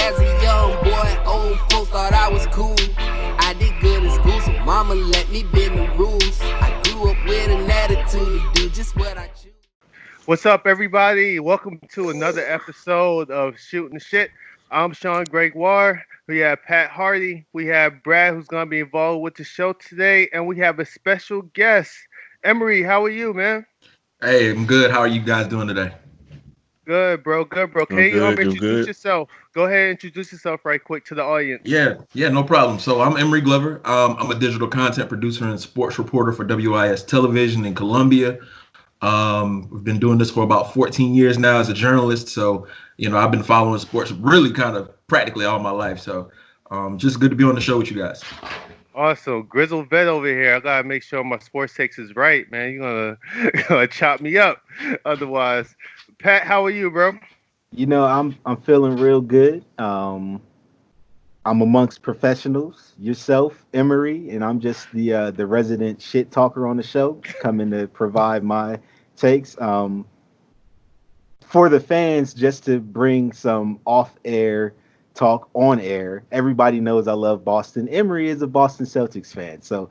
As a young boy, old folks thought I was cool. I did good in school, so mama let me bend the rules. I grew up with an attitude to do just what I choose. What's up, everybody? Welcome to another episode of Shooting the Shit. I'm Sean Gregoire. We have Pat Hardy. We have Brad, who's going to be involved with the show today. And we have a special guest. Emery, how are you, man? Hey, I'm good. How are you guys doing today? Good, bro. Good, bro. Doing Can you good, doing introduce good. yourself? Go ahead and introduce yourself right quick to the audience. Yeah, no problem. So I'm Emery Glover. I'm a digital content producer and sports reporter for WIS Television in Columbia. We've been doing this for about 14 years now as a journalist. So, I've been following sports really kind of practically all my life. So, just good to be on the show with you guys. Awesome. Grizzle Vet over here. I got to make sure my sports takes is right, man. You're gonna chop me up otherwise. Pat, how are you, bro? I'm feeling real good. I'm amongst professionals, yourself, Emery, and I'm just the resident shit talker on the show, coming to provide my takes. For the fans, just to bring some off-air talk on air. Everybody knows I love Boston. Emery is a Boston Celtics fan, so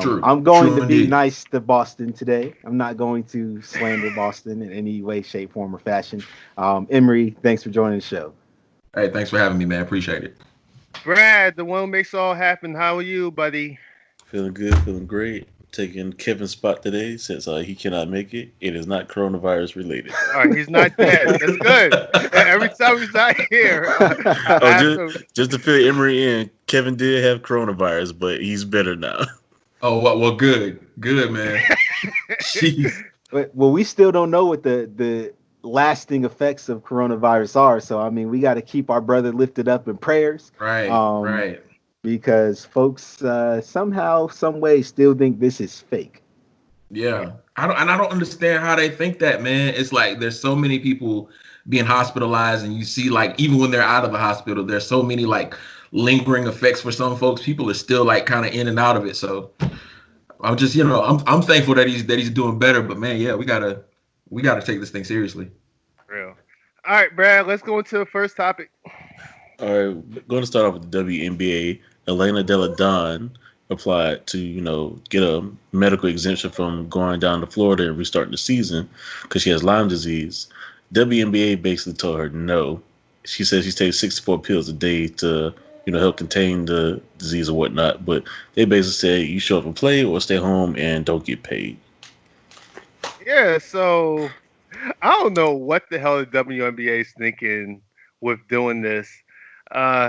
True. I'm going True to be indeed. nice to Boston today. I'm not going to slander Boston in any way, shape, form, or fashion. Emery, thanks for joining the show. Hey, thanks for having me, man. Appreciate it. Brad, the one who makes it all happen. How are you, buddy? Feeling good, feeling great. Taking Kevin's spot today since he cannot make it. It is not coronavirus related. All right, he's not dead. That's good. Every time he's not here, I Oh, ask just, him. just to fill Emery in, Kevin did have coronavirus, but he's better now. Oh, well, good, man. Jeez. Well, we still don't know what the lasting effects of coronavirus are. So, I mean, we got to keep our brother lifted up in prayers. Right. Because folks somehow, some way still think this is fake. Yeah. I don't understand how they think that, man. It's like there's so many people being hospitalized, and you see, like, even when they're out of the hospital, there's so many like lingering effects for some folks. People are still like kind of in and out of it. So I'm just, I'm thankful that he's doing better. But man, yeah, we gotta take this thing seriously. Real. All right, Brad. Let's go into the first topic. All right, going to start off with the WNBA. Elena Delle Donne applied to, get a medical exemption from going down to Florida and restarting the season because she has Lyme disease. WNBA basically told her no. She says she takes 64 pills a day to, help contain the disease or whatnot. But they basically said you show up and play or stay home and don't get paid. Yeah, so I don't know what the hell the WNBA is thinking with doing this.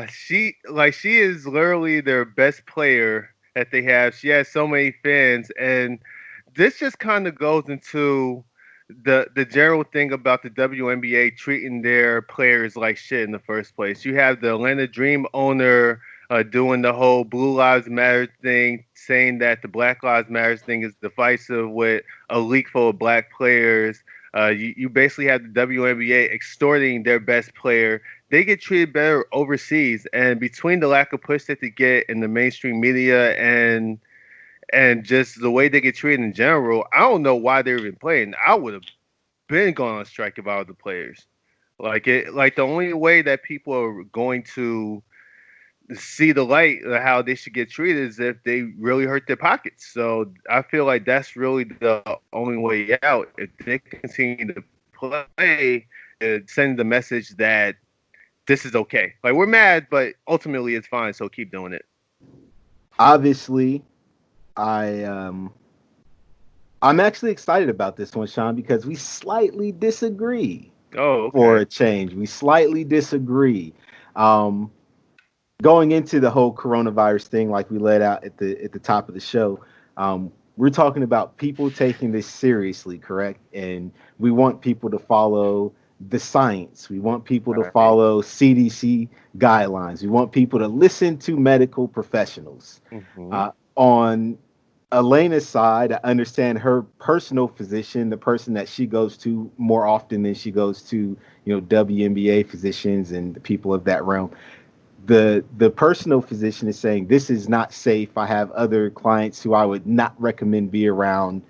She is literally their best player that they have. She has so many fans, and this just kind of goes into the general thing about the WNBA treating their players like shit in the first place. You have the Atlanta Dream owner doing the whole Blue Lives Matter thing, saying that the Black Lives Matter thing is divisive with a league full of black players. You basically have the WNBA extorting their best player. They get treated better overseas, and between the lack of push that they get in the mainstream media and just the way they get treated in general, I don't know why they're even playing. I would have been going on strike if I was the players. Like the only way that people are going to see the light of how they should get treated is if they really hurt their pockets. So I feel like that's really the only way out. If they continue to play, send the message that this is okay. Like, we're mad, but ultimately it's fine. So keep doing it. Obviously, I'm actually excited about this one, Sean, because we slightly disagree. Oh, okay. For a change, we slightly disagree. Going into the whole coronavirus thing, like we laid out at the top of the show, we're talking about people taking this seriously, correct? And we want people to follow the science. We want people to follow CDC guidelines. We want people to listen to medical professionals. Mm-hmm. On Elena's side, I understand her personal physician, the person that she goes to more often than she goes to, WNBA physicians and the people of that realm. The personal physician is saying this is not safe. I have other clients who I would not recommend be around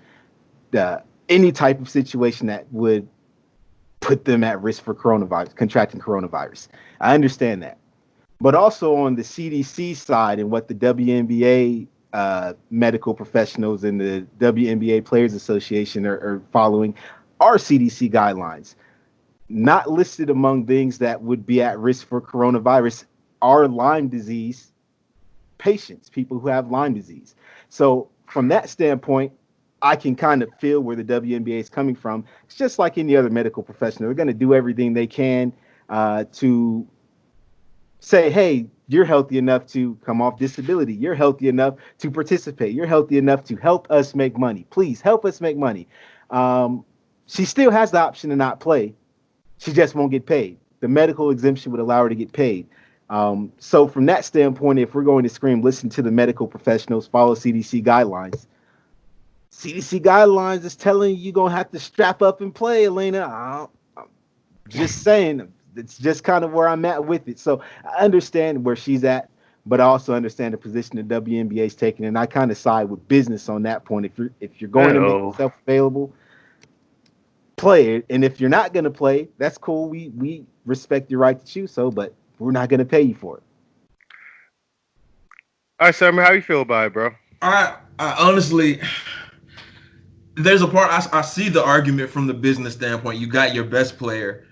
any type of situation that would put them at risk for contracting coronavirus. I understand that. but also on the CDC side and what the WNBA medical professionals and the WNBA Players Association are following are CDC guidelines. Not listed among things that would be at risk for coronavirus are Lyme disease patients, people who have Lyme disease. So from that standpoint, I can kind of feel where the WNBA is coming from. It's just like any other medical professional. They're going to do everything they can to say, hey, you're healthy enough to come off disability. You're healthy enough to participate. You're healthy enough to help us make money. Please help us make money. She still has the option to not play. She just won't get paid. The medical exemption would allow her to get paid. So from that standpoint, if we're going to scream, listen to the medical professionals, follow CDC guidelines. CDC guidelines is telling you you're going to have to strap up and play, Elena. I'm just saying, it's just kind of where I'm at with it. So I understand where she's at, but I also understand the position the WNBA is taking, and I kind of side with business on that point. If you're going to make yourself available, play it, and if you're not going to play, that's cool. We respect your right to choose so, but we're not going to pay you for it. All right, Summer, how you feel about it, bro? I honestly, there's a part I see the argument from the business standpoint. You got your best player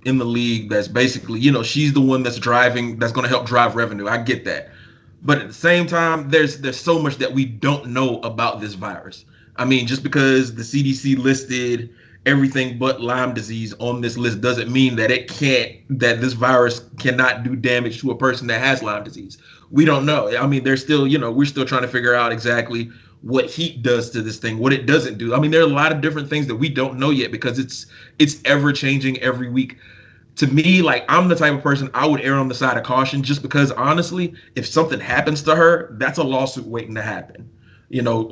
in the league that's basically, she's the one that's driving, that's going to help drive revenue. I get that. But at the same time, there's so much that we don't know about this virus. I mean, just because the CDC listed everything but Lyme disease on this list doesn't mean that that this virus cannot do damage to a person that has Lyme disease. We don't know. I mean, there's still, we're still trying to figure out exactly what heat does to this thing, what it doesn't do. I mean, there are a lot of different things that we don't know yet because it's ever changing every week. To me, like, I'm the type of person, I would err on the side of caution just because, honestly, if something happens to her, that's a lawsuit waiting to happen.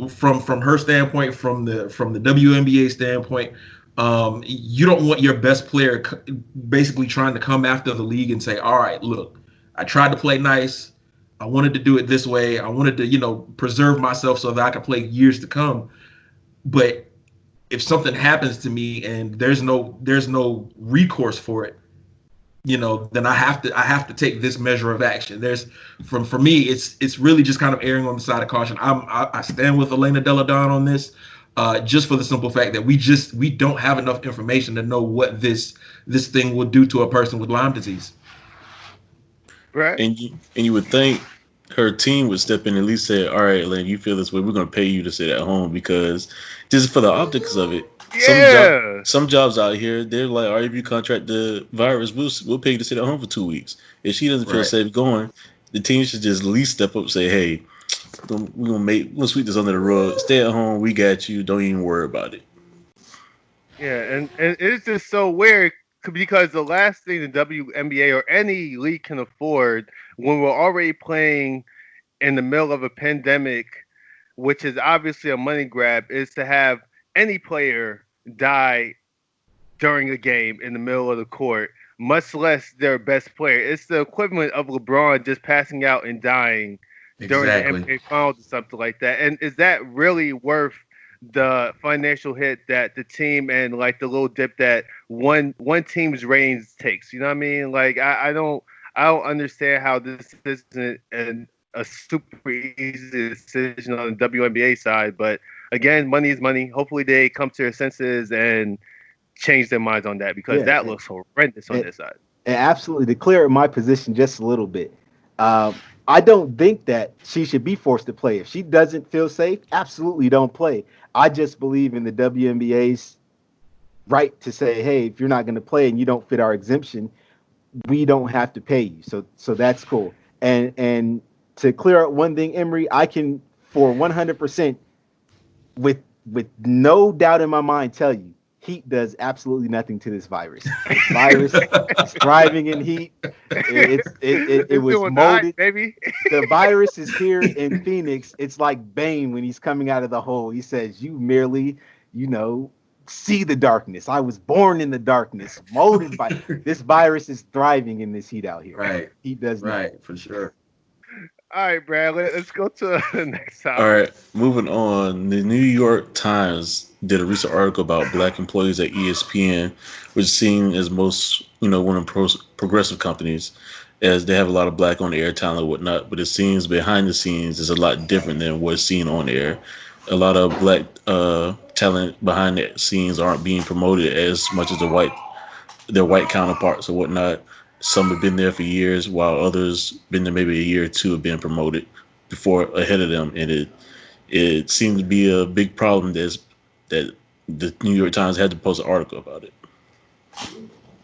From her standpoint, from the WNBA standpoint, you don't want your best player basically trying to come after the league and say, all right, look, I tried to play nice. I wanted to do it this way. I wanted to, preserve myself so that I could play years to come. But if something happens to me and there's no recourse for it, then I have to take this measure of action. For me, it's really just kind of erring on the side of caution. I stand with Elena Delle Donne on this, just for the simple fact that we don't have enough information to know what this thing will do to a person with Lyme disease. Right. And you would think her team would step in and at least say, all right, Elena, you feel this way, we're going to pay you to sit at home, because just for the optics of it. Yeah. Some jobs out here, they're like, all right, if you contract the virus, we'll pay you to sit at home for 2 weeks. If she doesn't feel safe going, the team should just at least step up and say, hey, we're gonna sweep this under the rug. Stay at home, we got you. Don't even worry about it. Yeah, and it's just so weird because the last thing the WNBA or any league can afford when we're already playing in the middle of a pandemic, which is obviously a money grab, is to have any player die during a game in the middle of the court, much less their best player. It's the equivalent of LeBron just passing out and dying during the NBA Finals or something like that. And is that really worth the financial hit that the team and like the little dip that one team's reigns takes? You know what I mean? Like I don't understand how this isn't a super easy decision on the WNBA side, but again, money is money. Hopefully they come to their senses and change their minds on that, because that looks horrendous on this side. And absolutely, to clear my position just a little bit, I don't think that she should be forced to play. If she doesn't feel safe, absolutely don't play. I just believe in the WNBA's right to say, hey, if you're not going to play and you don't fit our exemption, we don't have to pay you. So that's cool. And to clear up one thing, Emery, I can for 100% with no doubt in my mind tell you, heat does absolutely nothing to this virus. This virus is thriving in heat. It was molded. Baby. The virus is here in Phoenix. It's like Bane when he's coming out of the hole. He says, you merely, see the darkness. I was born in the darkness, molded by this virus is thriving in this heat out here. Right. Heat does nothing. Right, for sure. All right, Brad, let's go to the next topic. All right, moving on. The New York Times did a recent article about black employees at ESPN, which is seen as most, one of the progressive companies. as they have a lot of black on air talent and whatnot, but it seems behind the scenes is a lot different than what's seen on air. A lot of black talent behind the scenes aren't being promoted as much as their white counterparts or whatnot. Some have been there for years, while others been there maybe a year or two have been promoted before ahead of them, and it seems to be a big problem that the New York Times had to post an article about it.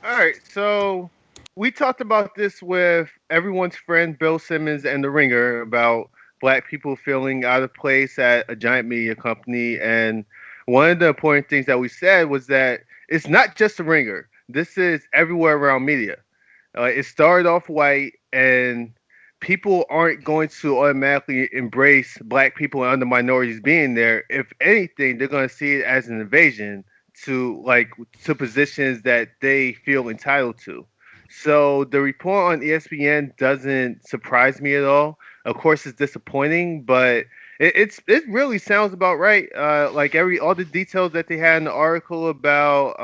All right, so we talked about this with everyone's friend Bill Simmons and The Ringer about black people feeling out of place at a giant media company. And one of the important things that we said was that it's not just The Ringer. This is everywhere around media. It started off white, and people aren't going to automatically embrace black people and other minorities being there. If anything, they're going to see it as an invasion to positions that they feel entitled to. So the report on ESPN doesn't surprise me at all. Of course, it's disappointing, but it really sounds about right. Like all the details that they had in the article about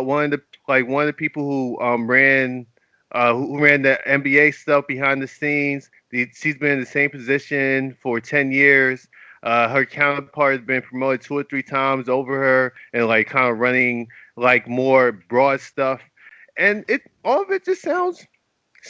one of the people who ran the NBA stuff behind the scenes. She's been in the same position for 10 years. Her counterpart has been promoted 2 or 3 times over her and like kind of running like more broad stuff. And it all of it just sounds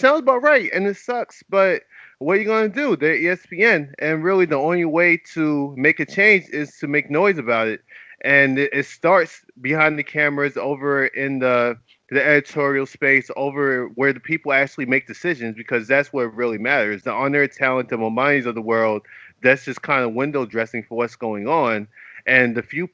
about right, and it sucks. But what are you gonna do? They're ESPN, and really the only way to make a change is to make noise about it. And it starts behind the cameras, over in the editorial space, over where the people actually make decisions, because that's what really matters. The on-air talent, the Momanis of the world, that's just kind of window dressing for what's going on. And the few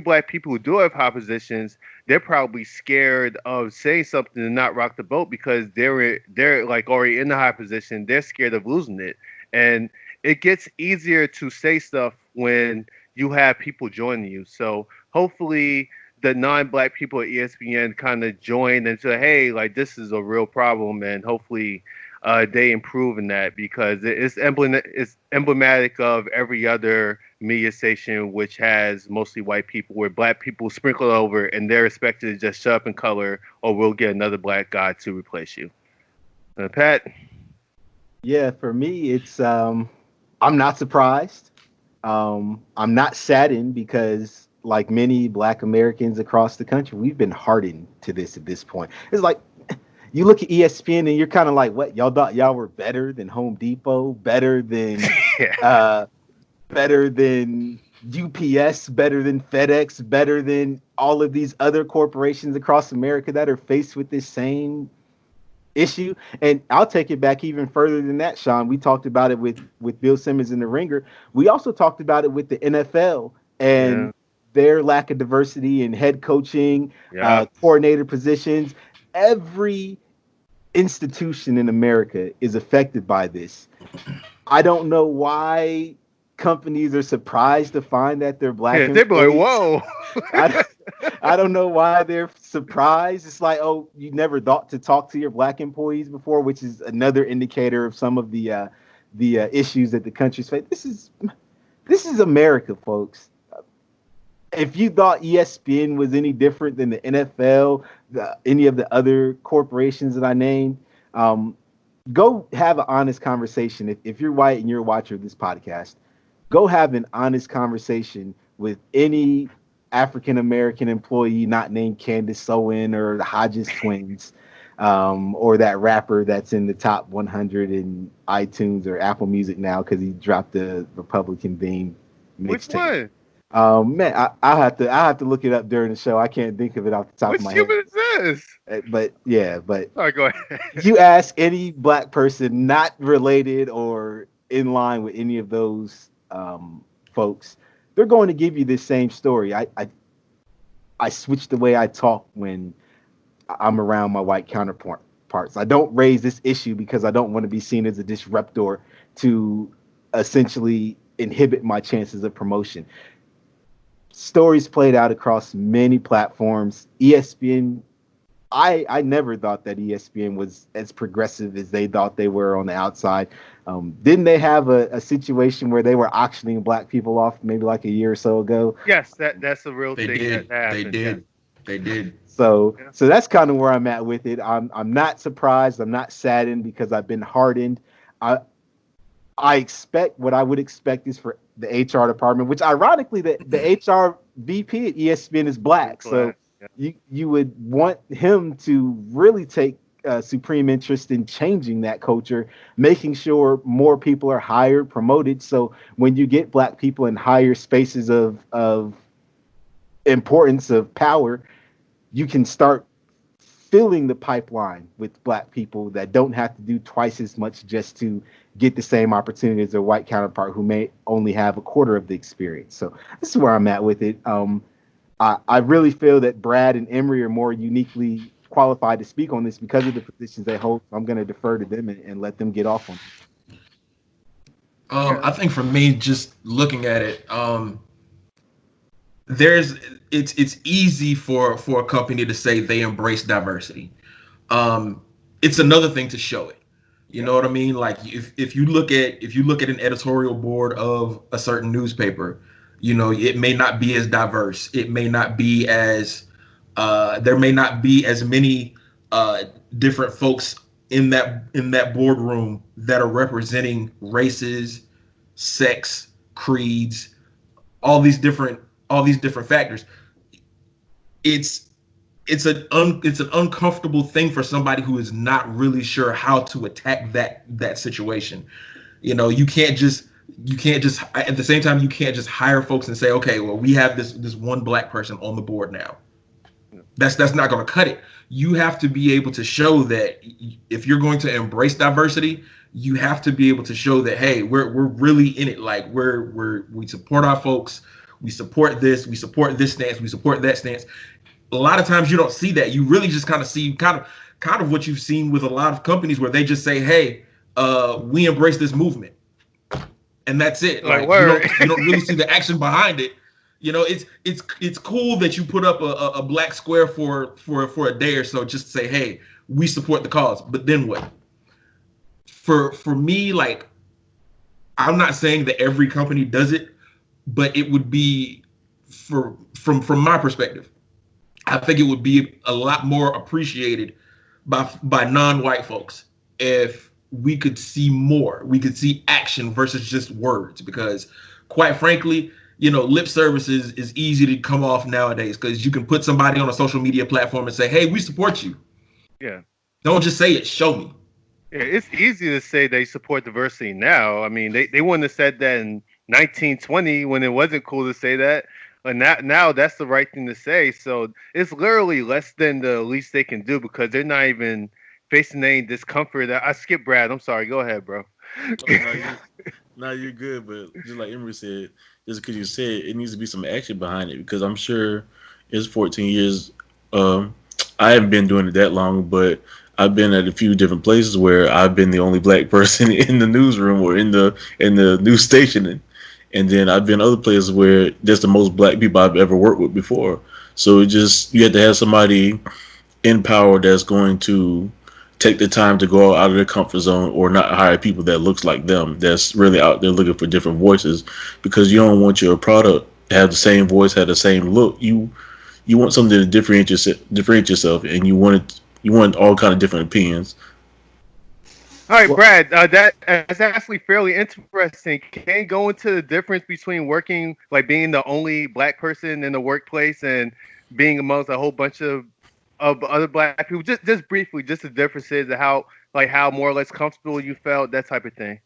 black people who do have high positions, they're probably scared of saying something to not rock the boat, because they're like already in the high position. They're scared of losing it, and it gets easier to say stuff when you have people joining you. So hopefully the non-black people at ESPN kind of join and say, hey, like this is a real problem, and hopefully they improve in that, because it's emblematic of every other media station which has mostly white people, where black people sprinkle over and they're expected to just shut up and color, or we'll get another black guy to replace you. Pat? Yeah, for me, it's I'm not surprised. I'm not saddened, because like many black Americans across the country, we've been hardened to this at this point. It's like, you look at ESPN and you're kind of like, what, y'all thought y'all were better than Home Depot, better than better than UPS, better than FedEx, better than all of these other corporations across America that are faced with this same issue. And I'll take it back even further than that, Sean. We talked about it with Bill Simmons and The Ringer. We also talked about it with the NFL and their lack of diversity in head coaching, coordinator positions. Every institution in America is affected by this. I don't know why companies are surprised to find that they're black. Yeah, they're like, whoa. I don't know why they're surprised. It's like, oh, you never thought to talk to your black employees before, which is another indicator of some of the issues that the country's face. This is America, folks. If you thought ESPN was any different than the NFL, any of the other corporations that I named, go have an honest conversation. If you're white and you're a watcher of this podcast, go have an honest conversation with any African-American employee not named Candace Owen or the Hodges twins, or that rapper that's in the top 100 in iTunes or Apple Music now because he dropped the Republican theme mixtape. Which one? Man, I have to look it up during the show. I can't think of it off the top of my head. Which human is this? But yeah, all right, go ahead. You ask any black person not related or in line with any of those folks, they're going to give you this same story. I switch the way I talk when I'm around my white counterparts. I don't raise this issue because I don't want to be seen as a disruptor to essentially inhibit my chances of promotion. Stories played out across many platforms. ESPN, I never thought that ESPN was as progressive as they thought they were on the outside. Didn't they have a situation where they were auctioning black people off maybe like a year or so ago? Yes, that's a real thing. They did. That happened. They did. They did. So that's kind of where I'm at with it. I'm not surprised. I'm not saddened because I've been hardened. I expect what I would expect is for the HR department, which ironically the HR VP at ESPN is black. So you would want him to really take supreme interest in changing that culture, making sure more people are hired, promoted. So when you get black people in higher spaces of importance, of power, you can start filling the pipeline with black people that don't have to do twice as much just to get the same opportunity as their white counterpart who may only have a quarter of the experience. So this is where I'm at with it. I really feel that Brad and Emery are more uniquely qualified to speak on this because of the positions they hold. So I'm going to defer to them and let them get off on it. I think for me, just looking at it, it's easy for a company to say they embrace diversity. It's another thing to show it. You know what I mean? Like if you look at an editorial board of a certain newspaper, you know, it may not be as diverse. It may not be as there may not be as many different folks in that boardroom that are representing races, sex, creeds, all these different factors. It's an uncomfortable thing for somebody who is not really sure how to attack that situation. You know, you can't just at the same time you can't just hire folks and say, okay, well, we have this one black person on the board now. That's not going to cut it. You have to be able to show that if you're going to embrace diversity, you have to be able to show that, hey, we're really in it. Like we support our folks. We support this. We support this stance. We support that stance. A lot of times you don't see that. You really just kind of see kind of what you've seen with a lot of companies where they just say, hey, we embrace this movement. And that's it. Like you don't really see the action behind it. You know, it's cool that you put up a black square for a day or so just to say, hey, we support the cause. But then what? For me, like, I'm not saying that every company does it, but it would be from my perspective, I think it would be a lot more appreciated by non-white folks if we could see more. We could see action versus just words, because quite frankly, you know, lip service is easy to come off nowadays because you can put somebody on a social media platform and say, hey, we support you. Yeah. Don't just say it, show me. Yeah, it's easy to say they support diversity now. I mean, they wouldn't have said that in 1920 when it wasn't cool to say that. But now that's the right thing to say. So it's literally less than the least they can do because they're not even facing any discomfort. I skipped Brad. I'm sorry. Go ahead, bro. No, you're good. But just like Emery said, just because you said it needs to be some action behind it, because I'm sure it's 14 years. I haven't been doing it that long, but I've been at a few different places where I've been the only black person in the newsroom or in the news station. And then I've been other places where there's the most black people I've ever worked with before. So you have to have somebody in power that's going to take the time to go out of their comfort zone or not hire people that looks like them, that's really out there looking for different voices, because you don't want your product to have the same voice, have the same look. You want something to differentiate yourself, and you want all kind of different opinions. All right, Brad, that's actually fairly interesting. Can you go into the difference between working, like being the only black person in the workplace and being amongst a whole bunch of other black people? Just briefly, just the differences and how more or less comfortable you felt, that type of thing.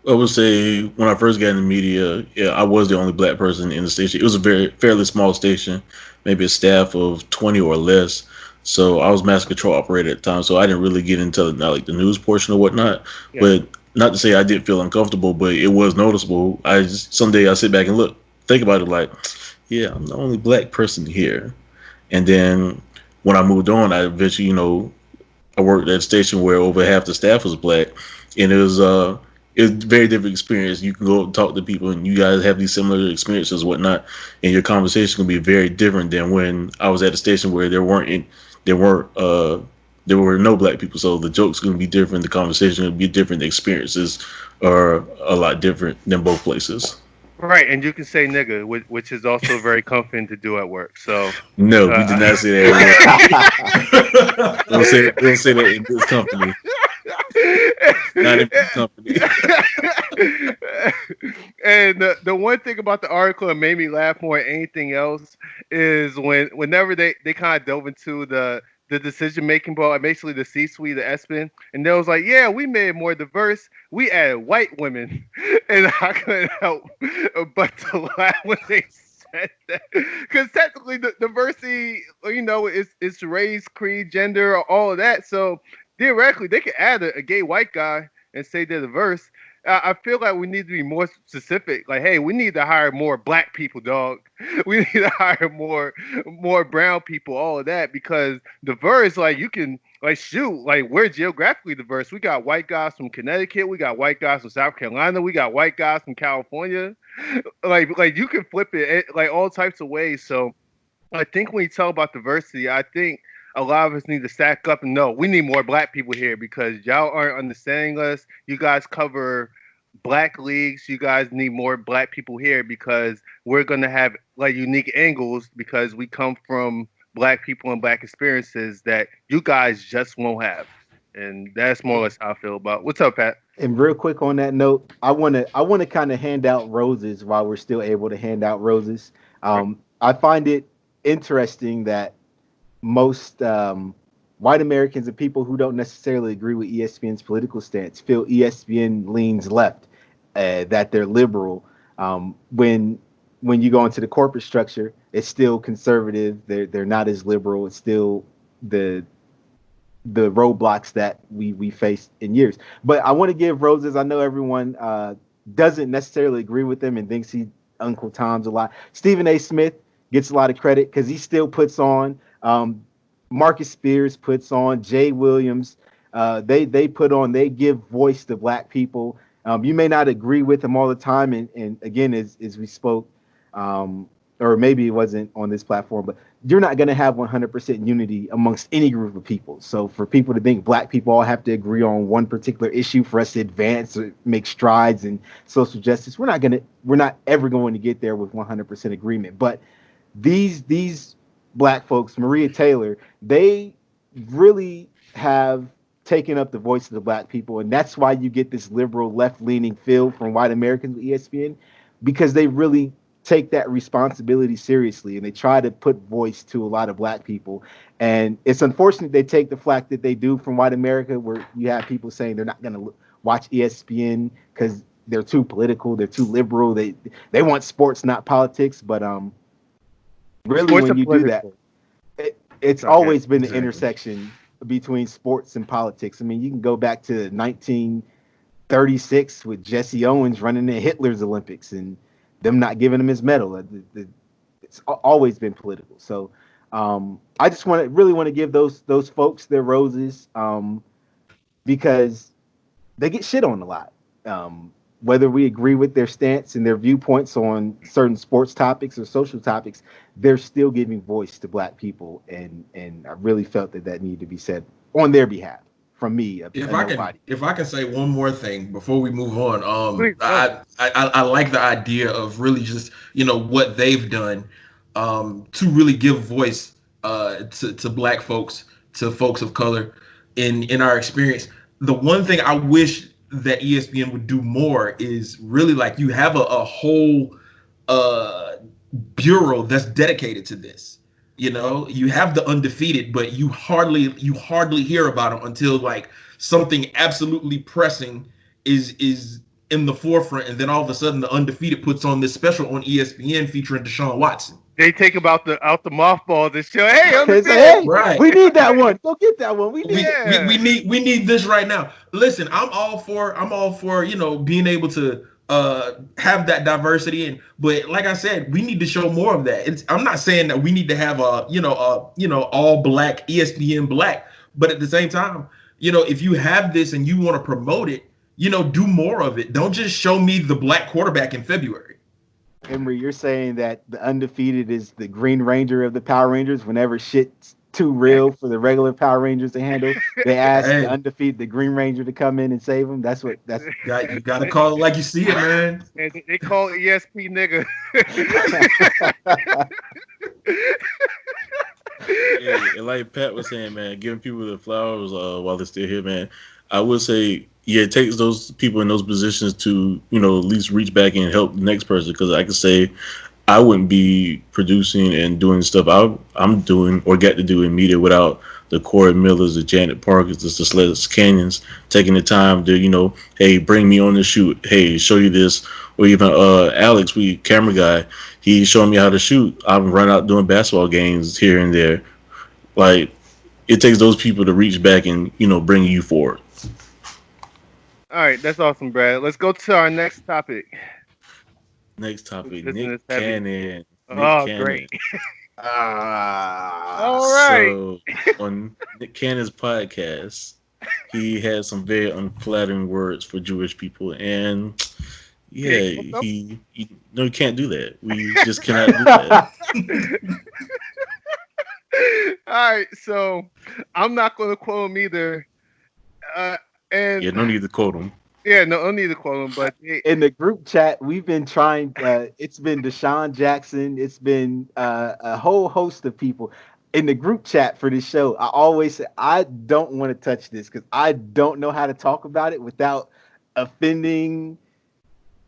I would say when I first got in the media, yeah, I was the only black person in the station. It was a fairly small station, maybe a staff of 20 or less. So I was master control operator at the time, so I didn't really get into the news portion or whatnot. Yeah. But not to say I didn't feel uncomfortable, but it was noticeable. Someday I sit back and think about it like, yeah, I'm the only black person here. And then when I moved on, I eventually, I worked at a station where over half the staff was black, and it was a very different experience. You can go and talk to people, and you guys have these similar experiences and whatnot, and your conversation can be very different than when I was at a station where there were no black people. So the joke's going to be different, the conversation will be different, the experiences are a lot different than both places. Right, and you can say nigga, which is also very comforting to do at work. So, No, we did uh, not say that word. Don't say that in this company. Not in this company. and the one thing about the article that made me laugh more than anything else is whenever they kind of dove into the decision making ball, basically the C suite, the ESPN, and they was like, yeah, we made it more diverse. We added white women, and I couldn't help but to laugh when they said that, because technically the diversity, is race, creed, gender, all of that. So theoretically, they could add a gay white guy and say they're diverse. I feel like we need to be more specific. Like, hey, we need to hire more black people, dog. We need to hire more brown people, all of that, because diverse, like you can like shoot, like we're geographically diverse. We got white guys from Connecticut, we got white guys from South Carolina, we got white guys from California. Like you can flip it like all types of ways. So I think when you talk about diversity, I think a lot of us need to stack up and know we need more black people here because y'all aren't understanding us. You guys cover black leagues. You guys need more black people here because we're gonna have like unique angles because we come from black people and black experiences that you guys just won't have. And that's more or less how I feel about. What's up, Pat? And real quick on that note, I wanna kind of hand out roses while we're still able to hand out roses. Right. I find it interesting that most white Americans and people who don't necessarily agree with ESPN's political stance feel ESPN leans left, that they're liberal. When you go into the corporate structure, it's still conservative. They're not as liberal. It's still the the roadblocks that we faced in years. But I want to give roses. I know everyone doesn't necessarily agree with them and thinks he Uncle Tom's a lot. Stephen A. Smith gets a lot of credit because he still puts on. Marcus Spears puts on. Jay Williams. They put on. They give voice to black people. You may not agree with them all the time, and again, as we spoke, or maybe it wasn't on this platform, but you're not going to have 100% unity amongst any group of people. So for people to think black people all have to agree on one particular issue for us to advance or make strides in social justice, we're not ever going to get there with 100% agreement. But these black folks, Maria Taylor, they really have taken up the voice of the black people, and that's why you get this liberal left-leaning feel from white Americans with ESPN, because they really take that responsibility seriously and they try to put voice to a lot of black people. And it's unfortunate they take the flack that they do from white America, where you have people saying they're not going to watch ESPN because they're too political, they're too liberal, they want sports, not politics. But really, Sports when are you do that, political. it's Okay, always been the exactly. intersection between sports and politics. I mean, you can go back to 1936 with Jesse Owens running in Hitler's Olympics and them not giving him his medal. It's always been political. So I just really want to give those folks their roses, because they get shit on a lot. Whether we agree with their stance and their viewpoints on certain sports topics or social topics, they're still giving voice to black people, and I really felt that needed to be said on their behalf from me, a nobody. If I can say one more thing before we move on, Please, I like the idea of really just what they've done, to really give voice to black folks, to folks of color in our experience. The one thing I wish that ESPN would do more is really, like, you have a whole uh bureau that's dedicated to this. You have the undefeated, but you hardly hear about them until like something absolutely pressing is in the forefront, and then all of a sudden the undefeated puts on this special on ESPN featuring Deshaun Watson. they take about the out the mothballs and show, hey, I'm the It's, big. hey, Right. we need that one. Go get that one. We need it. Yeah. We need this right now. Listen, I'm all for being able to have that diversity, but like I said, we need to show more of that. I'm not saying that we need to have all black ESPN black, but at the same time, if you have this and you want to promote it, do more of it. Don't just show me the black quarterback in February. Emery, you're saying that the undefeated is the Green Ranger of the Power Rangers. Whenever shit too real for the regular Power Rangers to handle. They asked Hey. the undefeated, the Green Ranger, to come in and save them. That's what. That's You gotta call it like you see it, man. And they call ESP nigga. Yeah, and like Pat was saying, man, giving people the flowers while they're still here, man. I would say, yeah, it takes those people in those positions to, at least reach back and help the next person. Because I could say, I wouldn't be producing and doing stuff I'm doing or get to do in media without the Corey Millers, the Janet Parkers, the Celeste Canyons taking the time to, hey, bring me on the shoot. Hey, show you this. Or even Alex, camera guy, he's showing me how to shoot. I'm running out doing basketball games here and there. Like, it takes those people to reach back and, bring you forward. All right, that's awesome, Brad. Let's go to our next topic. Next topic, This Nick is heavy. Cannon. Oh, Cannon. great. all right. So on Nick Cannon's podcast, he had some very unflattering words for Jewish people, and yeah, he can't do that. We just cannot do that. All right, so I'm not going to quote him either. And Yeah, no need to quote him. Yeah, no need to quote him. But in the group chat, we've been trying. It's been Deshaun Jackson. It's been a whole host of people in the group chat for this show. I always say I don't want to touch this because I don't know how to talk about it without offending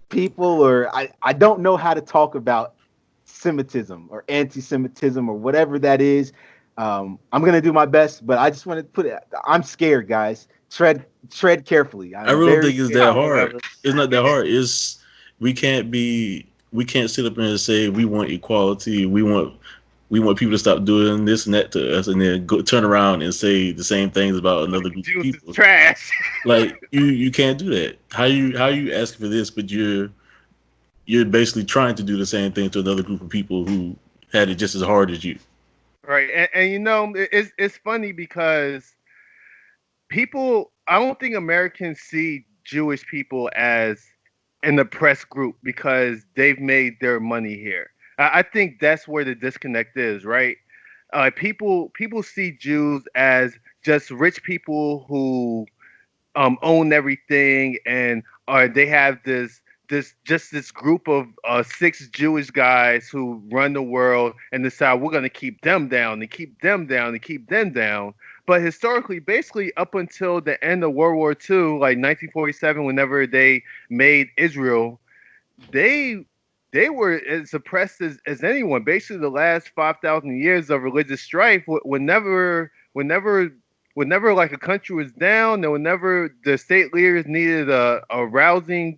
people, or I don't know how to talk about Semitism or anti-Semitism or whatever that is. I'm gonna do my best, but I just want to put it. I'm scared, guys. Tread carefully. I really think it's that hard. It's not that hard. We can't sit up and say we want equality. We want people to stop doing this and that to us, and then turn around and say the same things about another group of people. Trash. Like you can't do that. How you asking for this, but you're basically trying to do the same thing to another group of people who had it just as hard as you. Right, and it's funny because I don't think Americans see Jewish people as an oppressed group because they've made their money here. I think that's where the disconnect is, right? People see Jews as just rich people who own everything, and they have this group of 6 Jewish guys who run the world and decide we're going to keep them down and keep them down and keep them down. But historically, basically up until the end of World War II, like 1947, whenever they made Israel, they were as oppressed as anyone. Basically, the last 5,000 years of religious strife, whenever like a country was down, and whenever the state leaders needed a rousing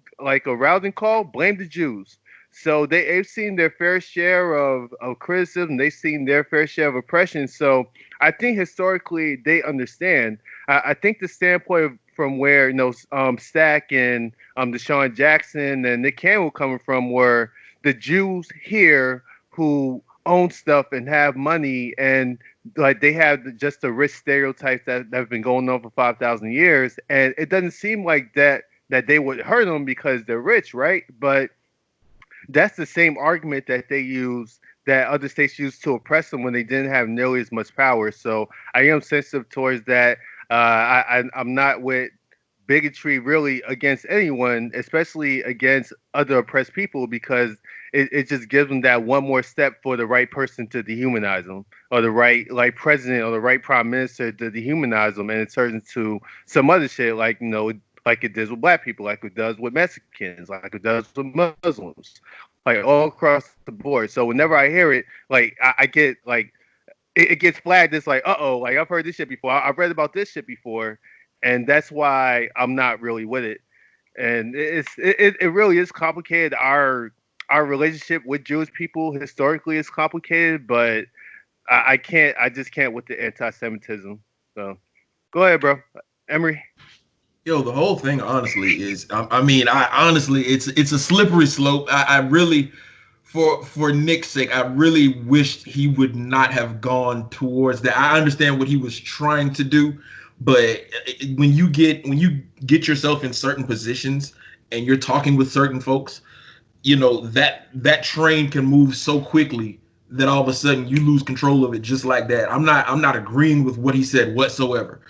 call, blame the Jews. So they've seen their fair share of criticism. They've seen their fair share of oppression. So I think historically they understand. I think the standpoint from where Stack and Deshaun Jackson and Nick Cannon were coming from were the Jews here who own stuff and have money, and like they have just the rich stereotypes that have been going on for 5,000 years, and it doesn't seem like that they would hurt them because they're rich, right? But that's the same argument that they use, that other states used to oppress them when they didn't have nearly as much power. So I am sensitive towards that. I'm not with bigotry really against anyone, especially against other oppressed people, because it just gives them that one more step for the right person to dehumanize them, or the right president or the right prime minister to dehumanize them, and it turns into some other shit like it does with black people, like it does with Mexicans, like it does with Muslims, like all across the board. So whenever I hear it, like I get like it gets flagged as like, like I've heard this shit before, I've read about this shit before, and that's why I'm not really with it. And it really is complicated. Our relationship with Jewish people historically is complicated, but I just can't with the anti-Semitism. So go ahead, bro. Emery. Yo, the whole thing honestly is, it's a slippery slope. I really, for Nick's sake, I really wished he would not have gone towards that. I understand what he was trying to do, but when you get yourself in certain positions and you're talking with certain folks, that train can move so quickly that all of a sudden you lose control of it just like that. I'm not agreeing with what he said whatsoever.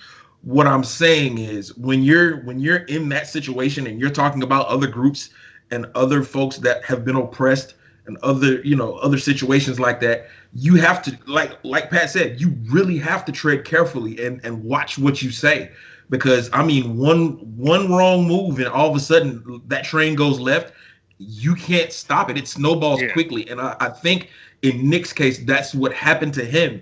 What I'm saying is when you're in that situation and you're talking about other groups and other folks that have been oppressed and other situations like that, you have to, like Pat said, you really have to tread carefully and watch what you say, because I mean one wrong move and all of a sudden that train goes left. You can't stop it. It snowballs quickly, and I think in Nick's case that's what happened to him.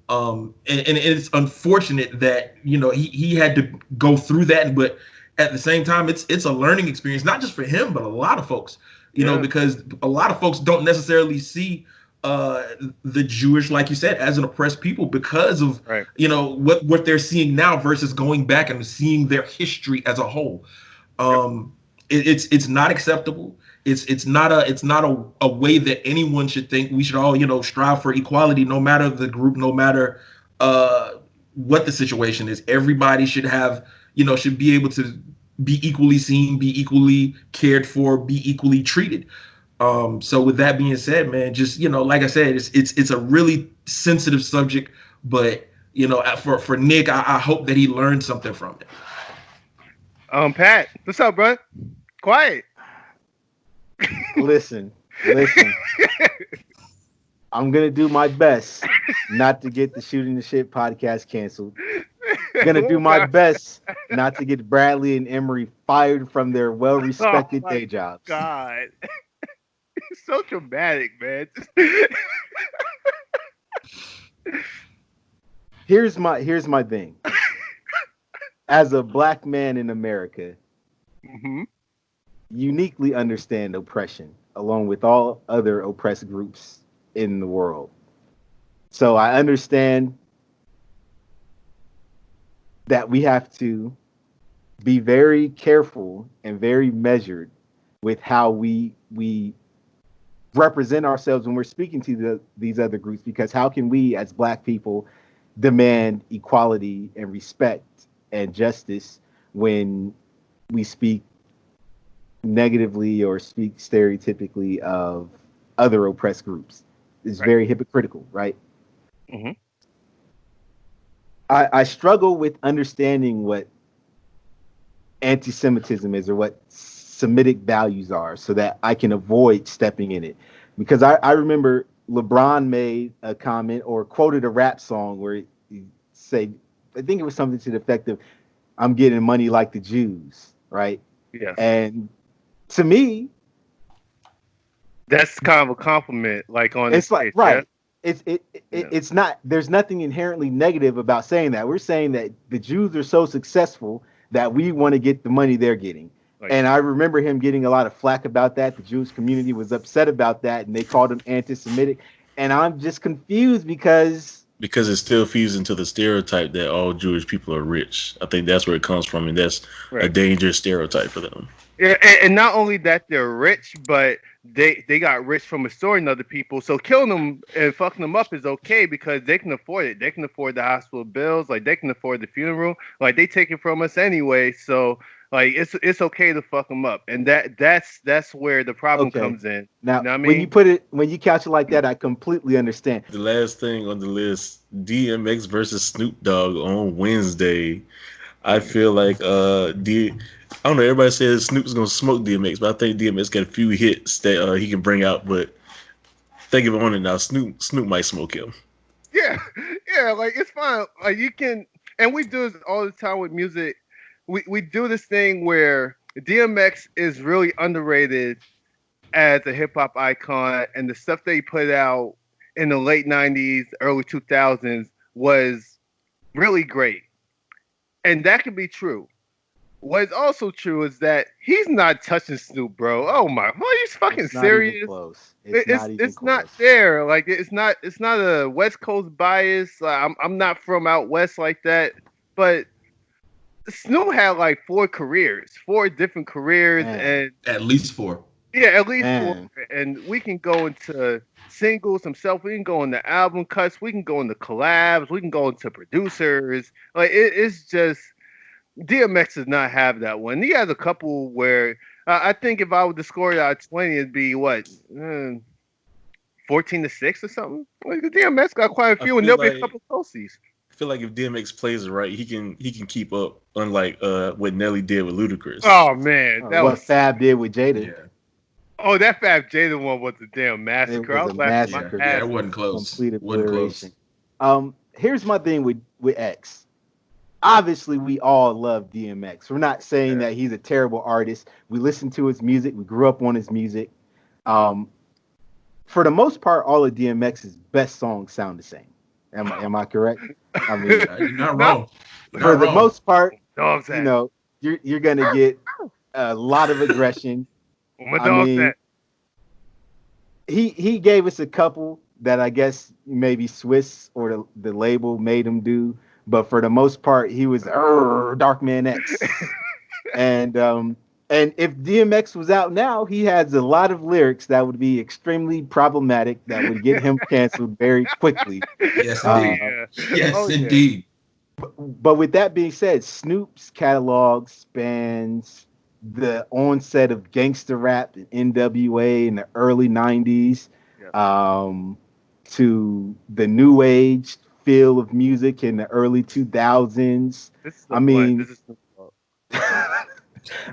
And it's unfortunate that he had to go through that, but at the same time it's a learning experience, not just for him but a lot of folks, because a lot of folks don't necessarily see the Jewish, like you said, as an oppressed people because of what they're seeing now versus going back and seeing their history as a whole. It's not acceptable. It's not a way that anyone should think. We should all strive for equality, no matter the group, no matter what the situation is. Everybody should have should be able to be equally seen, be equally cared for, be equally treated. So with that being said, man, just like I said, it's a really sensitive subject, but for Nick, I hope that he learned something from it. Pat, what's up, bro? Quiet. Listen. I'm gonna do my best not to get the Shooting the Shit podcast canceled. I'm gonna do my best not to get Bradley and Emery fired from their well-respected day jobs. God, it's so dramatic, man. Here's my thing. As a black man in America, uniquely understand oppression along with all other oppressed groups in the world. So I understand that we have to be very careful and very measured with how we represent ourselves when we're speaking to these other groups, because how can we as black people demand equality and respect and justice when we speak negatively or speak stereotypically of other oppressed groups? It's very hypocritical, right? I struggle with understanding what anti-Semitism is or what Semitic values are so that I can avoid stepping in it. Because I remember LeBron made a comment or quoted a rap song where he said, I think it was something to the effect of, I'm getting money like the Jews, right? Yeah. And to me, that's kind of a compliment, like on it's this like case, right. It's not. There's nothing inherently negative about saying that. We're saying that the Jews are so successful that we want to get the money they're getting. And I remember him getting a lot of flack about that. The Jewish community was upset about that, and they called him anti-Semitic. And I'm just confused because it still feeds into the stereotype that all Jewish people are rich. I think that's where it comes from, and that's a dangerous stereotype for them. Yeah, and not only that they're rich, but they got rich from extorting other people. So killing them and fucking them up is okay because they can afford it. They can afford the hospital bills. Like, they can afford the funeral. Like, they take it from us anyway. So, like, it's okay to fuck them up. And that's where the problem comes in. Now, you know what I mean? when you couch it like that, I completely understand. The last thing on the list, DMX versus Snoop Dogg on Wednesday. I feel like I don't know, everybody says Snoop's gonna smoke DMX, but I think DMX got a few hits that he can bring out. But think of it on it now, Snoop might smoke him. Yeah, like, it's fine. Like, you can, and we do this all the time with music. We do this thing where DMX is really underrated as a hip hop icon, and the stuff that he put out in the late 90s, early 2000s was really great. And that can be true. What is also true is that he's not touching Snoop, bro. Oh my, are you fucking serious? It's not there. Like, it's not a West Coast bias. I'm not from out west like that, but Snoop had like 4 different careers, and at least 4. Yeah, at least 4. And we can go into singles himself. We can go into album cuts. We can go into collabs. We can go into producers. Like, it's just. DMX does not have that one. He has a couple where I think if I would score it out of 20, it'd be what 14 14-6 or something. Like the DMX got quite a I few, and feel there'll be a like- couple closies. I feel like if DMX plays it right, he can keep up. Unlike what Nelly did with Ludacris. Oh man, that what was Fab did with Jada. Yeah. oh that Fab Jada one was a damn massacre. It I was was a laughing my massacre. Yeah, ass it off. wasn't close. Complete Wasn't obliteration. close. Here's my thing with X. Obviously, we all love DMX. We're not saying that he's a terrible artist. We listen to his music. We grew up on his music. For the most part, all of DMX's best songs sound the same. Am I correct? I mean, You're not wrong. You're for not the wrong. most part, Dog's you at. know, you're gonna get a lot of aggression. Where my I dog's mean, at. He gave us a couple that I guess maybe Swiss or the label made him do, but for the most part, he was Darkman X. And if DMX was out now, he has a lot of lyrics that would be extremely problematic that would get him canceled very quickly. Yes, Oh indeed. yeah. Yes, Oh, yeah. indeed. But with that being said, Snoop's catalog spans the onset of gangster rap and NWA in the early 90s to the new age feel of music in the early 2000s. This is I mean, this is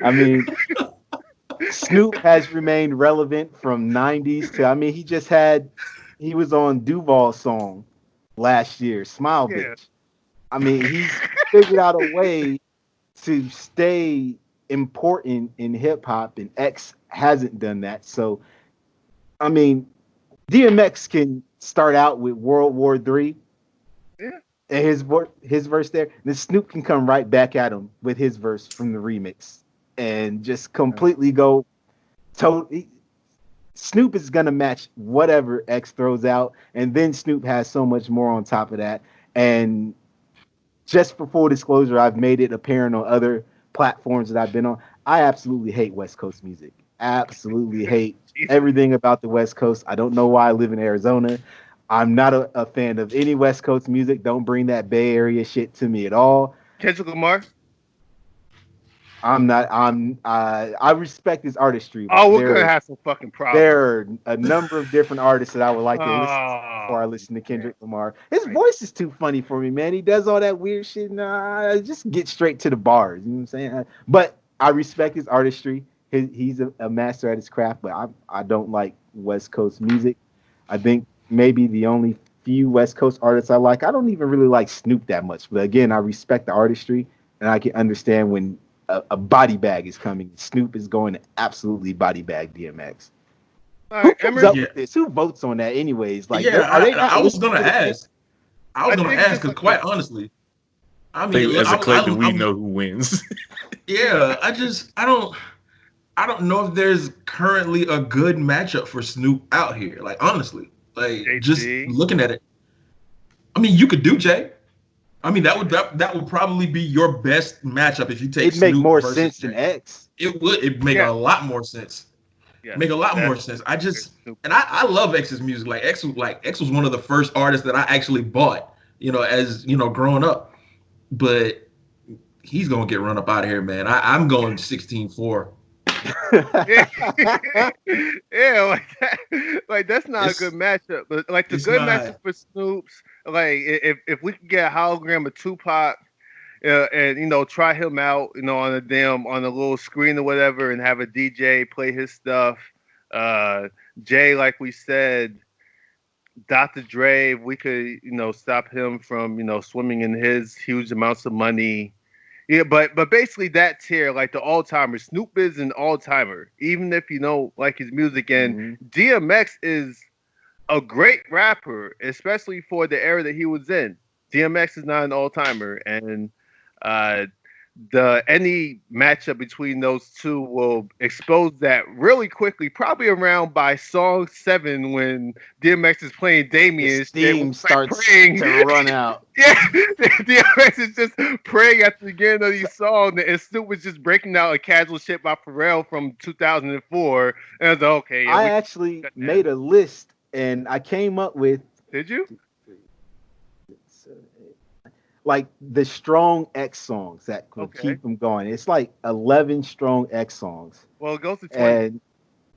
I mean, Snoop has remained relevant from 90s to, I mean, he was on Duval's song last year, Smile Yeah. Bitch. I mean, he's figured out a way to stay important in hip hop, and X hasn't done that. So, I mean, DMX can start out with World War III. Yeah. And his verse there, then Snoop can come right back at him with his verse from the remix and just completely go. Snoop is gonna match whatever X throws out, and then Snoop has so much more on top of that. And just for full disclosure, I've made it apparent on other platforms that I've been on. I absolutely hate West Coast music. Absolutely hate everything about the West Coast. I don't know why I live in Arizona. I'm not a fan of any West Coast music. Don't bring that Bay Area shit to me at all. Kendrick Lamar. I respect his artistry. But Oh, we're gonna have some fucking problems. there are a number of different artists that I would like to listen to before I listen to Kendrick Lamar. His voice is too funny for me, man. He does all that weird shit. Nah, just get straight to the bars. You know what I'm saying? But I respect his artistry. He's a master at his craft, but I don't like West Coast music. I think maybe the only few West Coast artists I like, I don't even really like Snoop that much. But again, I respect the artistry, and I can understand when a body bag is coming. Snoop is going to absolutely body bag DMX. All Who right, comes Emery, up with this? Who votes on that anyways? Like, Yeah, are they not I was listening gonna to the ask. I was I gonna think ask just because like quite that. honestly, I I mean, think as a collective, we I'm- know who wins. Yeah, I don't know if there's currently a good matchup for Snoop out here. Like honestly, like just JT. looking at it, I mean, you could do Jay. I mean, that would probably be your best matchup if you take It'd make Snoop more versus sense Jay. than X. It would. It make Yeah. a lot more sense. Yeah, Make a lot more that's- sense. I love X's music. Like X was one of the first artists that I actually bought. As growing up. But he's gonna get run up out of here, man. I'm going 16-4. yeah, yeah, like that's not It's- a good matchup. But like the it's good not. matchup for Snoops, like if we could get a hologram of Tupac, and try him out, on a little screen or whatever, and have a DJ play his stuff. Jay, like we said, Dr. Dre, we could stop him from swimming in his huge amounts of money. Yeah, but basically that tier, like the all timer, Snoop is an all timer, even if you know like his music. And DMX is a great rapper, especially for the era that he was in. DMX is not an all timer, and any matchup between those two will expose that really quickly. Probably around by song 7 when DMX is playing Damien, The steam starts praying. to run out. Yeah, DMX is just praying at the beginning of these songs, and Snoop was just breaking out a casual shit by Pharrell from 2004. And I was like, okay. Yeah, I actually made a list, and I came up with. Did you? Like the strong X songs that could keep them going. It's like 11 strong X songs. Well, it goes to 20. And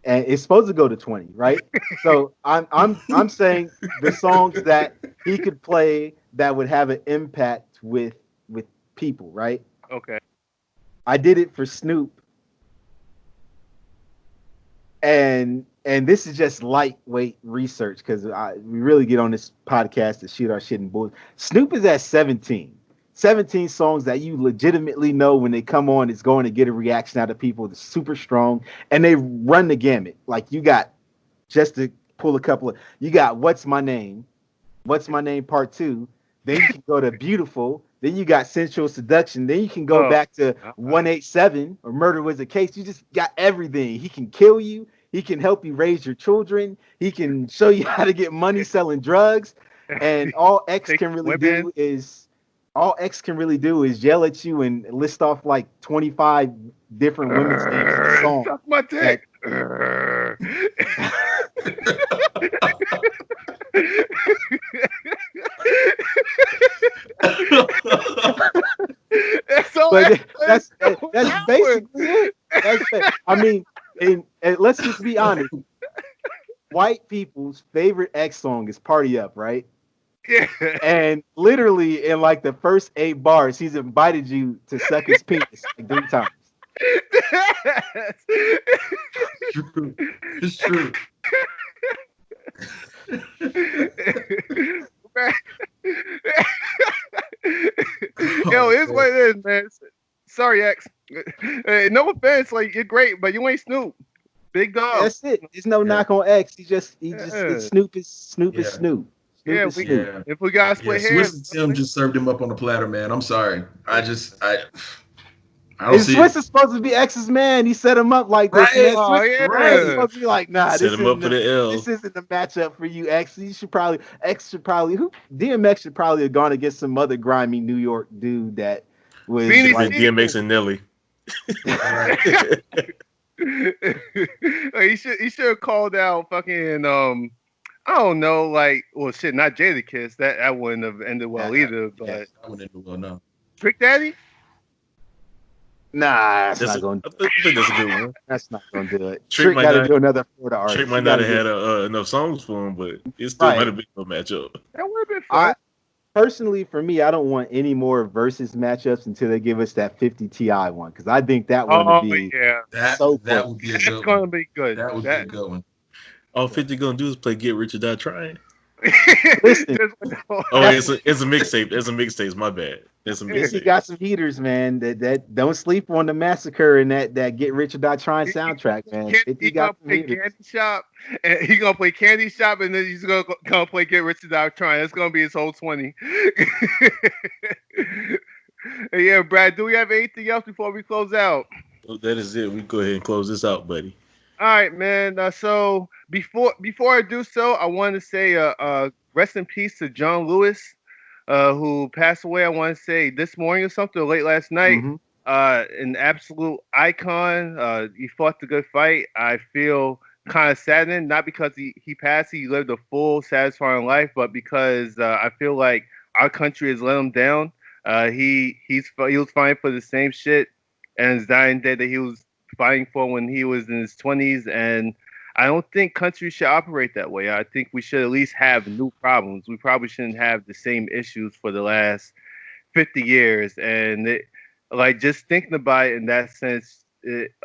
and it's supposed to go to 20, right? So I'm saying the songs that he could play that would have an impact with people, right? Okay. I did it for Snoop, and this is just lightweight research because we really get on this podcast to shoot our shit and bull. Snoop is at 17. 17 songs that you legitimately know when they come on, it's going to get a reaction out of people. It's super strong, and they run the gamut. Like you got, just to pull a couple of, you got What's My Name, What's My Name Part 2. Then you can go to Beautiful. Then you got Sensual Seduction. Then you can go back to 187 or Murder Was a Case. You just got everything. He can kill you. He can help you raise your children. He can show you how to get money selling drugs. And all X can really do is yell at you and list off like 25 different women's names in the song. Suck my dick. That's all. That's basically it. I mean, and let's just be honest. White people's favorite X song is "Party Up," right? Yeah. And literally in like the first 8 bars, he's invited you to suck his penis like 3 times. It's true. Yo, it's what it is, man. Sorry, X. No offense, like you're great, but you ain't Snoop. Big dog. That's it. There's no knock on X. He just Snoop is Snoop. Yeah, if we got split hairs, Swiss and Tim just served him up on a platter, man. I'm sorry. I don't see Swiss is supposed to be X's man. He set him up like this. Right. Swiss is supposed to be like, nah, Set him up for the L. This isn't the matchup for you, X. DMX should probably have gone against some other grimy New York dude that was like DMX and Nelly. He should have called out fucking I don't know, like, well, shit, not Jadakiss. That wouldn't have ended well either. But that wouldn't end well, no. Trick Daddy? Nah, that's not going to do it. I think that's a good one. That's not going to do it. Trick got to do another Florida artist. Trick might not have had enough songs for him, but it still might have been a matchup. That would have been fun. Personally, for me, I don't want any more versus matchups until they give us that 50 Ti one, because I think that one would be that would be a good one. That's going to be good. That would be a good one. All 50 gonna do is play Get Rich or Die Trying. Listen, it's a mixtape. There's a mixtape. My bad. There's a mixtape. He got some heaters, man. That don't sleep on the Massacre and that Get Rich or Die Trying soundtrack, man. He gonna play Candy Shop, and he gonna play Candy Shop, and then he's gonna play Get Rich or Die Trying. That's gonna be his whole 20. Yeah, Brad. Do we have anything else before we close out? Well, that is it. We go ahead and close this out, buddy. All right, man. So before I do so, I want to say rest in peace to John Lewis, who passed away. I want to say this morning or something, or late last night. Mm-hmm. An absolute icon. He fought the good fight. I feel kind of saddened, not because he passed, he lived a full, satisfying life, but because I feel like our country has let him down. He was fighting for the same shit and his dying day that he was fighting for when he was in his 20s, and I don't think countries should operate that way. I think we should at least have new problems. We probably shouldn't have the same issues for the last 50 years, and just thinking about it in that sense,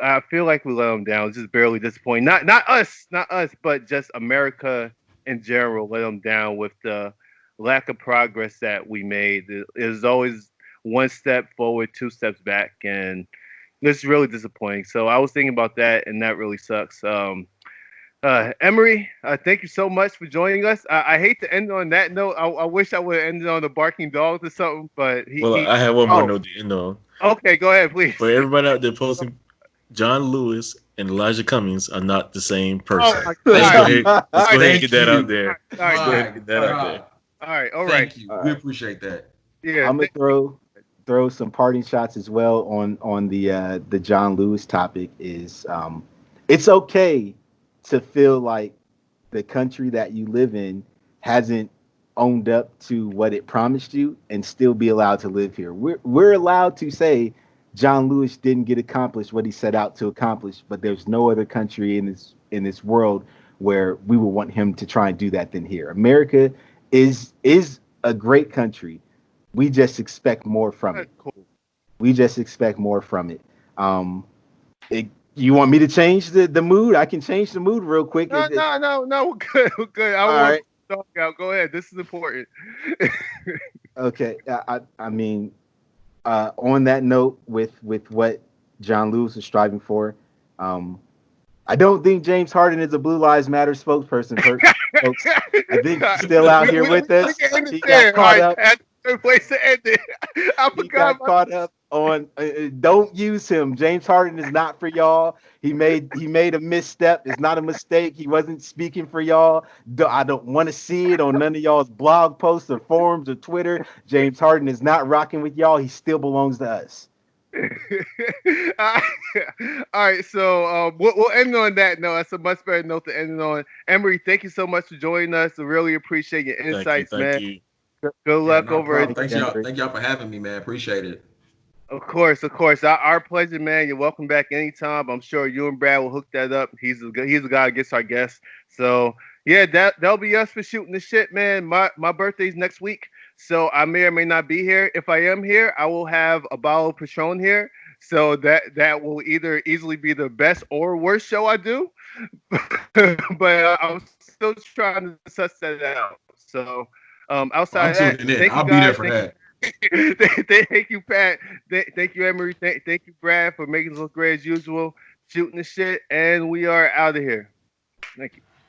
I feel like we let them down. It's just barely disappointing. Not us, but just America in general let them down with the lack of progress that we made. There's always one step forward, 2 steps back, and it's really disappointing. So I was thinking about that, and that really sucks. Emery, thank you so much for joining us. I hate to end on that note. I wish I would have ended on the barking dogs or something, but I have one more note to end on. Okay, go ahead, please. For everybody out there posting, John Lewis and Elijah Cummings are not the same person. Oh, let's go ahead and get that out there. All right. Thank you. We appreciate that. Yeah, I'm gonna throw some parting shots as well on the John Lewis topic. Is it's okay to feel like the country that you live in hasn't owned up to what it promised you and still be allowed to live here. We're allowed to say John Lewis didn't get accomplished what he set out to accomplish, but there's no other country in this world where we would want him to try and do that than here. America is a great country. We just expect more from it. Cool. We just expect more from it. You want me to change the mood? I can change the mood real quick. No, we're good. We're good. I All right. Dog out. Go ahead. This is important. Okay. I mean, on that note, with what John Lewis is striving for, I don't think James Harden is a Blue Lives Matter spokesperson, folks. I think he's still out here with us. He got caught up. Good place to end it. I He forgot. got caught up on. Don't use him. James Harden is not for y'all. He made a misstep. It's not a mistake. He wasn't speaking for y'all. I don't want to see it on none of y'all's blog posts or forums or Twitter. James Harden is not rocking with y'all. He still belongs to us. All right, so we'll end on that note. That's a much better note to end on. Emery, thank you so much for joining us. I really appreciate your insights, thank you. Good luck over it. Thank y'all for having me, man. Appreciate it. Of course. Our pleasure, man. You're welcome back anytime. I'm sure you and Brad will hook that up. He's the guy that gets our guests. So yeah, that'll be us for shooting the shit, man. My birthday's next week, so I may or may not be here. If I am here, I will have a bottle of Patron here. So that will either easily be the best or worst show I do. But I'm still trying to suss that out. So outside of that, thank I'll you guys. be there for that. Thank you, Pat. Thank you, Emery. Thank you, Brad, for making us look great as usual, shooting the shit, and we are out of here. Thank you.